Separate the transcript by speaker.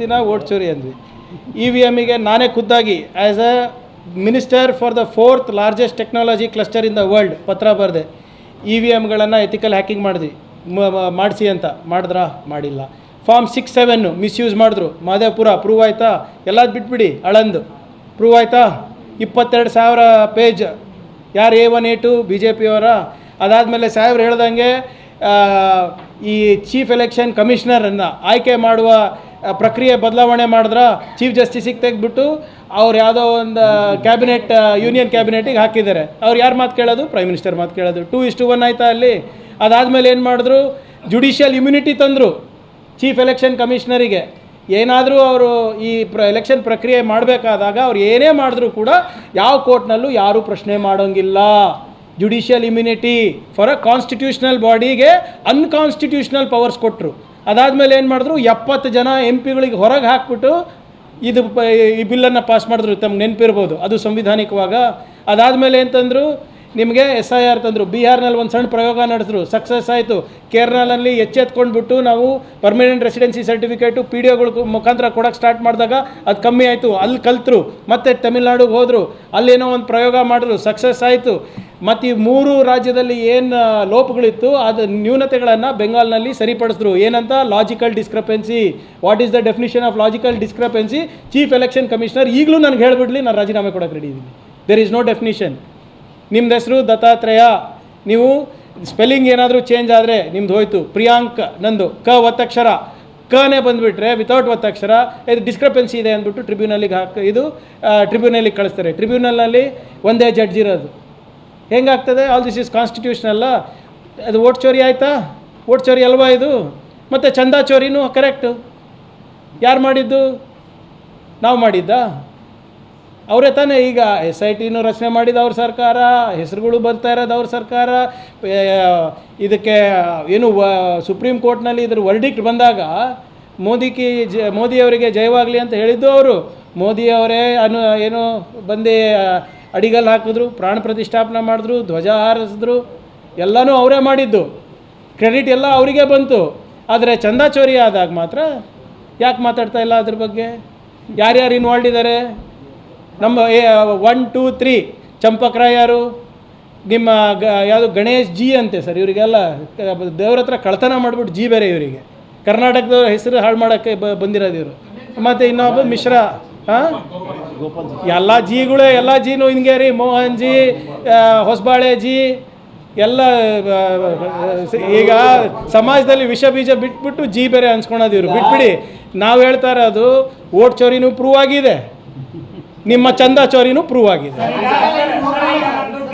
Speaker 1: ದಿನ ವೋಟ್ ಚೋರಿ ಅಂದ್ವಿ. EVMಗೆ ನಾನೇ ಖುದ್ದಾಗಿ as a minister for the 4th largest technology cluster in the world ಪತ್ರ ಬರೆದೆ. EVMಗಳನ್ನು ಎಥಿಕಲ್ ಹ್ಯಾಕಿಂಗ್ ಮಾಡಿಸಿ ಅಂತ. ಮಾಡಿದ್ರಾ? ಮಾಡಿಲ್ಲ. ಫಾರ್ಮ್ 6-7 ಮಿಸ್ಯೂಸ್ ಮಾಡಿದ್ರು. ಮಹದೇವಪುರ ಪ್ರೂವ್ ಆಯಿತಾ? ಎಲ್ಲದು ಬಿಟ್ಬಿಡಿ, ಅಳಂದು ಪ್ರೂವ್ ಆಯಿತಾ? 22,000 ಪೇಜ್. ಯಾರು A1 A2 BJP ಅವರ? ಅದಾದಮೇಲೆ ಸಾಹೇಬ್ರು ಹೇಳ್ದಂಗೆ ಈ ಚೀಫ್ ಎಲೆಕ್ಷನ್ ಕಮಿಷನರನ್ನು ಆಯ್ಕೆ ಮಾಡುವ ಪ್ರಕ್ರಿಯೆ ಬದಲಾವಣೆ ಮಾಡಿದ್ರ. ಚೀಫ್ ಜಸ್ಟಿಸಿಗೆ ತೆಗೆದ್ಬಿಟ್ಟು ಅವ್ರು ಯಾವುದೋ ಒಂದು ಕ್ಯಾಬಿನೆಟ್ ಯೂನಿಯನ್ ಕ್ಯಾಬಿನೆಟಿಗೆ ಹಾಕಿದ್ದಾರೆ. ಅವ್ರು ಯಾರು ಮಾತು ಕೇಳೋದು? ಪ್ರೈಮ್ ಮಿನಿಸ್ಟರ್ ಮಾತು ಕೇಳೋದು. 2:1 ಆಯಿತಾ ಅಲ್ಲಿ? ಅದಾದಮೇಲೆ ಏನು ಮಾಡಿದ್ರು? ಜುಡಿಷಿಯಲ್ ಇಮ್ಯುನಿಟಿ ತಂದರು ಚೀಫ್ ಎಲೆಕ್ಷನ್ ಕಮಿಷನರಿಗೆ. ಏನಾದರೂ ಅವರು ಈ ಎಲೆಕ್ಷನ್ ಪ್ರಕ್ರಿಯೆ ಮಾಡಬೇಕಾದಾಗ ಅವ್ರು ಏನೇ ಮಾಡಿದ್ರೂ ಕೂಡ ಯಾವ ಕೋರ್ಟ್ನಲ್ಲೂ ಯಾರೂ ಪ್ರಶ್ನೆ ಮಾಡೋಂಗಿಲ್ಲ. Judicial immunity for a constitutional ಬಾಡಿಗೆ ಅನ್ಕಾನ್ಸ್ಟಿಟ್ಯೂಷನಲ್ ಪವರ್ಸ್ ಕೊಟ್ಟರು. ಅದಾದಮೇಲೆ ಏನು ಮಾಡಿದ್ರು? 70 ಜನ MP ಗಳಿಗೆ ಹೊರಗೆ ಹಾಕ್ಬಿಟ್ಟು ಈ ಬಿಲ್ಲನ್ನು ಪಾಸ್ ಮಾಡಿದ್ರು. ತಮ್ಗೆ ನೆನಪಿರ್ಬೋದು, ಅದು ಸಂವಿಧಾನಿಕವಾಗ. ಅದಾದಮೇಲೆ ಅಂತಂದರು, ನಿಮಗೆ SIR ತಂದರು. ಬಿಹಾರ್ನಲ್ಲಿ ಒಂದು ಸಣ್ಣ ಪ್ರಯೋಗ ನಡೆಸಿದ್ರು, ಸಕ್ಸಸ್ ಆಯಿತು. ಕೇರಳನಲ್ಲಿ ಎಚ್ಚೆತ್ಕೊಂಡ್ಬಿಟ್ಟು ನಾವು ಪರ್ಮನೆಂಟ್ ರೆಸಿಡೆನ್ಸಿ ಸರ್ಟಿಫಿಕೇಟು PDOಗಳ ಮುಖಾಂತರ ಕೊಡೋಕ್ಕೆ ಸ್ಟಾರ್ಟ್ ಮಾಡಿದಾಗ ಅದು ಕಮ್ಮಿ ಆಯಿತು. ಅಲ್ಲಿ ಕಲ್ತರು. ಮತ್ತು ತಮಿಳ್ನಾಡಿಗೆ ಹೋದರು, ಅಲ್ಲೇನೋ ಒಂದು ಪ್ರಯೋಗ ಮಾಡಿದ್ರು, ಸಕ್ಸಸ್ ಆಯಿತು. ಮತ್ತು ಈ 3 ರಾಜ್ಯದಲ್ಲಿ ಏನು ಲೋಪಗಳಿತ್ತು ಅದು ನ್ಯೂನತೆಗಳನ್ನು ಬೆಂಗಾಲ್ನಲ್ಲಿ ಸರಿಪಡಿಸಿದ್ರು. ಏನಂತ? Logical discrepancy. What is the definition of logical discrepancy? Chief election commissioner ಈಗಲೂ ನನಗೆ ಹೇಳಿಬಿಡ್ಲಿ, ನಾನು ರಾಜೀನಾಮೆ ಕೊಡೋಕ್ಕೆ ರೆಡಿ ಇದ್ದೀನಿ. There is no definition. ನಿಮ್ಮದು ಹೆಸರು ದತ್ತಾತ್ರೇಯ, ನೀವು ಸ್ಪೆಲ್ಲಿಂಗ್ ಏನಾದರೂ ಚೇಂಜ್ ಆದರೆ ನಿಮ್ದು ಹೋಯ್ತು. ಪ್ರಿಯಾಂಕ್ ನಂದು ಕ ಒತ್ತಕ್ಷರ, ಕನೇ ಬಂದುಬಿಟ್ರೆ ವಿತೌಟ್ ಒತ್ತಕ್ಷರ, ಇದು ಡಿಸ್ಕ್ರಪೆನ್ಸಿ ಇದೆ ಅಂದ್ಬಿಟ್ಟು ಟ್ರಿಬ್ಯುನಲಿಗೆ ಟ್ರಿಬ್ಯುನಲಿಗೆ ಕಳಿಸ್ತಾರೆ. ಟ್ರಿಬ್ಯುನಲ್ನಲ್ಲಿ ಒಂದೇ ಜಡ್ಜ್ ಇರೋದು. ಹೆಂಗಾಗ್ತದೆ? ಆಲ್ ದಿಸ್ ಈಸ್ ಕಾನ್ಸ್ಟಿಟ್ಯೂಷನಲ್ಲ. ಅದು ವೋಟ್ ಚೋರಿ ಆಯಿತಾ? ವೋಟ್ ಚೋರಿ ಅಲ್ವಾ ಇದು? ಮತ್ತು ಚಂದಾ ಚೋರಿನೂ ಕರೆಕ್ಟು. ಯಾರು ಮಾಡಿದ್ದು? ನಾವು ಮಾಡಿದ್ದಾ? ಅವರೇ ತಾನೇ. ಈಗ SITನೂ ರಚನೆ ಮಾಡಿದ ಅವ್ರ ಸರ್ಕಾರ, ಹೆಸರುಗಳು ಬರ್ತಾ ಇರೋದು ಅವ್ರ ಸರ್ಕಾರ. ಇದಕ್ಕೆ ಏನು ಸುಪ್ರೀಂ ಕೋರ್ಟ್ನಲ್ಲಿ ಇದ್ರ ವರ್ಡಿಕ್ಟ್ ಬಂದಾಗ ಮೋದಿಯವರಿಗೆ ಜಯವಾಗಲಿ ಅಂತ ಹೇಳಿದ್ದು ಅವರು. ಮೋದಿಯವರೇ ಏನು ಬಂದು ಅಡಿಗಲ್ಲಿ ಹಾಕಿದ್ರು, ಪ್ರಾಣ ಪ್ರತಿಷ್ಠಾಪನೆ ಮಾಡಿದ್ರು, ಧ್ವಜ ಹಾರಿಸಿದ್ರು, ಎಲ್ಲನೂ ಅವರೇ ಮಾಡಿದ್ದು. ಕ್ರೆಡಿಟ್ ಎಲ್ಲ ಅವರಿಗೆ ಬಂತು. ಆದರೆ ಚಂದಾ ಚೋರಿ ಆದಾಗ ಮಾತ್ರ ಯಾಕೆ ಮಾತಾಡ್ತಾ ಇಲ್ಲ ಅದ್ರ ಬಗ್ಗೆ? ಯಾರ್ಯಾರು ಇನ್ವಾಲ್ವ್ ಇದ್ದಾರೆ? ನಮ್ಮ 1 2 3 ಚಂಪಕ್ರಾಯ್ ಯಾರು? ನಿಮ್ಮ ಯಾವುದು ಗಣೇಶ್ ಜಿ ಅಂತೆ ಸರ್. ಇವರಿಗೆಲ್ಲ ದೇವ್ರ ಹತ್ರ ಕಳ್ತನ ಮಾಡಿಬಿಟ್ಟು ಜಿ ಬೇರೆ ಇವರಿಗೆ. ಕರ್ನಾಟಕದವ್ರ ಹೆಸರು ಹಾಳು ಮಾಡೋಕ್ಕೆ ಬಂದಿರೋದು ಇವರು. ಮತ್ತು ಇನ್ನೊಬ್ಬ ಮಿಶ್ರಾ. ಎಲ್ಲ ಜಿಗಳೇ, ಎಲ್ಲ ಜಿನೂ ಹಿಂಗೆ ರೀ. ಮೋಹನ್ ಜಿ, ಹೊಸಬಾಳೆ ಜಿ ಎಲ್ಲ. ಈಗ ಸಮಾಜದಲ್ಲಿ ವಿಷ ಬೀಜ ಬಿಟ್ಬಿಟ್ಟು ಜಿ ಬೇರೆ ಅನ್ಸ್ಕೊಳೋದು ಇವರು. ಬಿಟ್ಬಿಡಿ. ನಾವು ಹೇಳ್ತಾ ಇರೋದು ವೋಟ್ ಚೋರಿನೂ ಪ್ರೂವ್ ಆಗಿದೆ, ನಿಮ್ಮ ಚಂದಾ ಚೋರಿನೂ ಪ್ರೂವ್ ಆಗಿದೆ.